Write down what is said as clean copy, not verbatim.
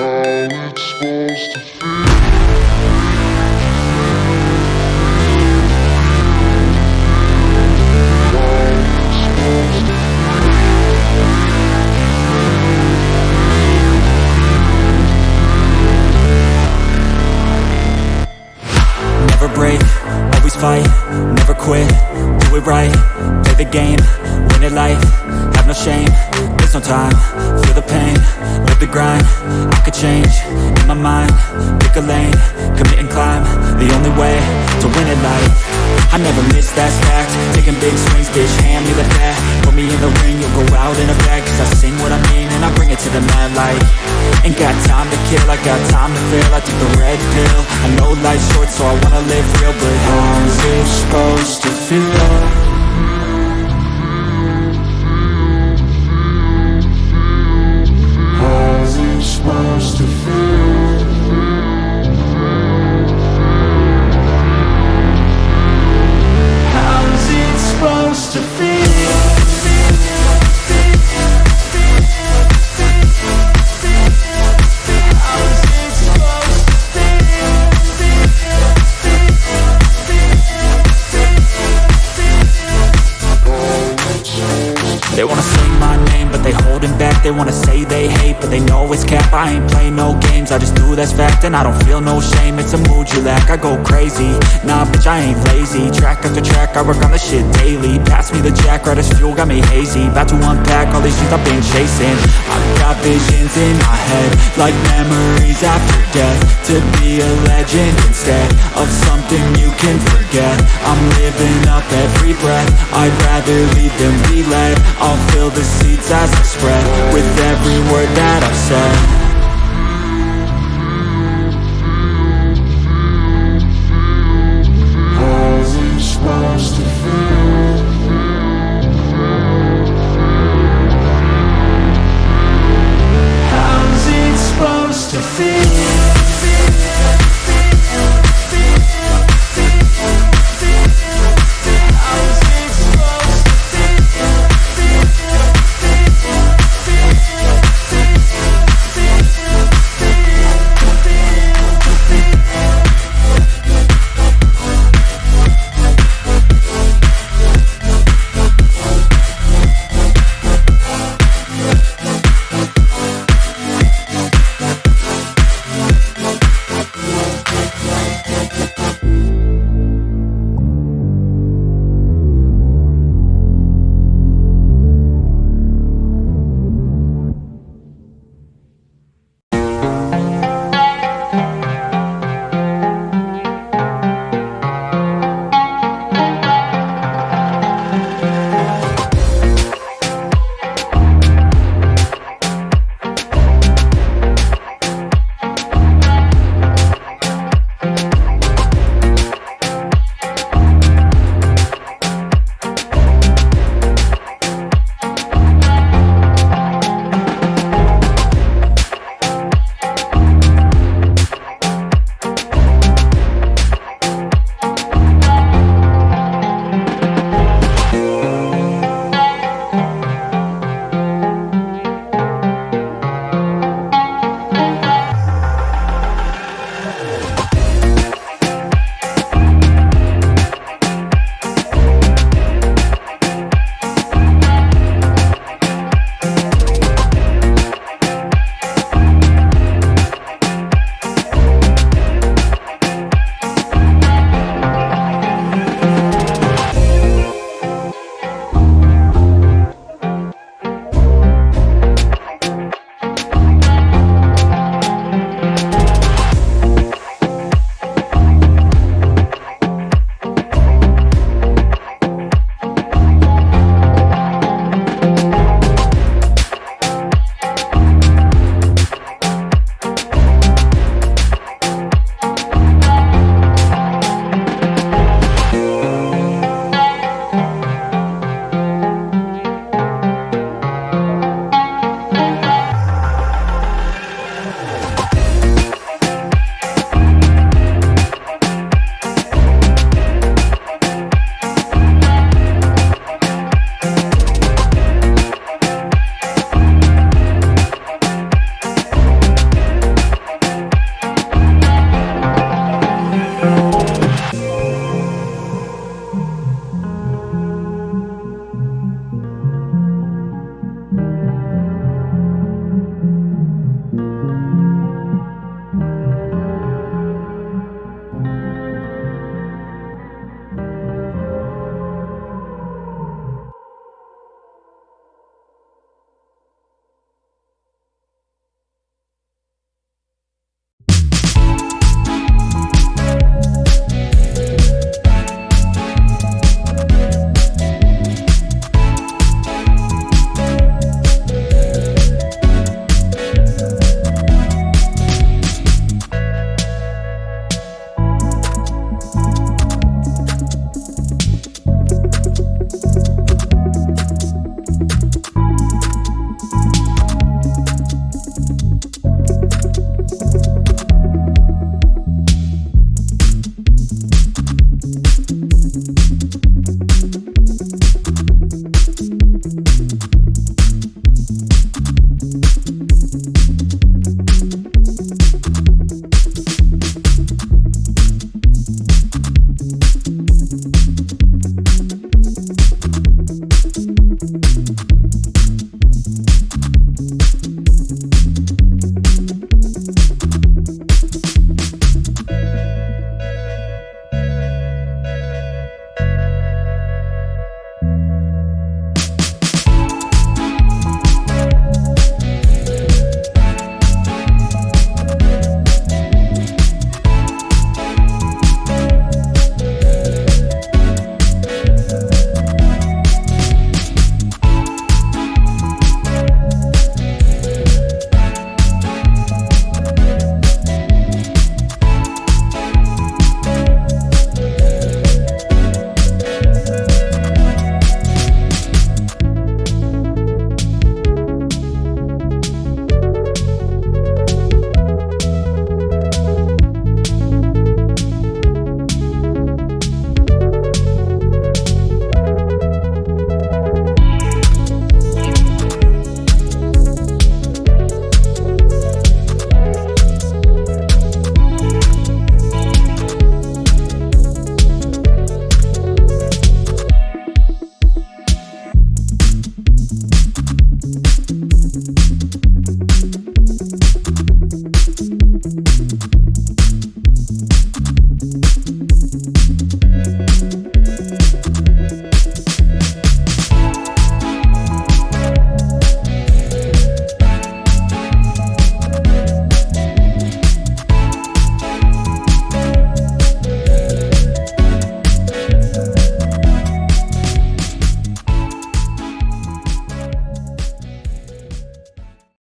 it's supposed to feel. Never break, always fight, never quit, do it right, play the game, win it life, have no shame, there's no time, feel the pain, live the grind, I could change, in my mind, pick a lane, commit and climb, the only way to win it life. I never miss, that's fact, taking big swings, bitch, hand me the bat, put me in the ring, you'll go out in a bag, cause I sing what I mean and I bring it to the mad light. Ain't got time to kill, I got time to feel, I took the red pill, I know life's short so I wanna live real, but how's it supposed to feel? How's it supposed to feel? How's it supposed to feel? They wanna say my name, but they holding back. They wanna say they hate, but they know it's cap. I ain't play no games, I just do that's fact. And I don't feel no shame, it's a mood you lack. I go crazy, nah bitch I ain't lazy. Track after track, I work on this shit daily. Pass me the jack, right as fuel, got me hazy. About to unpack all these things I've been chasing. I've got visions in my head, like memories after death. To be a legend instead of something you can forget. I'm living up every breath, I'd rather lead than be led. I'll fill the seats as I spread with every word that I've said. How's it supposed to feel? How's it supposed to feel?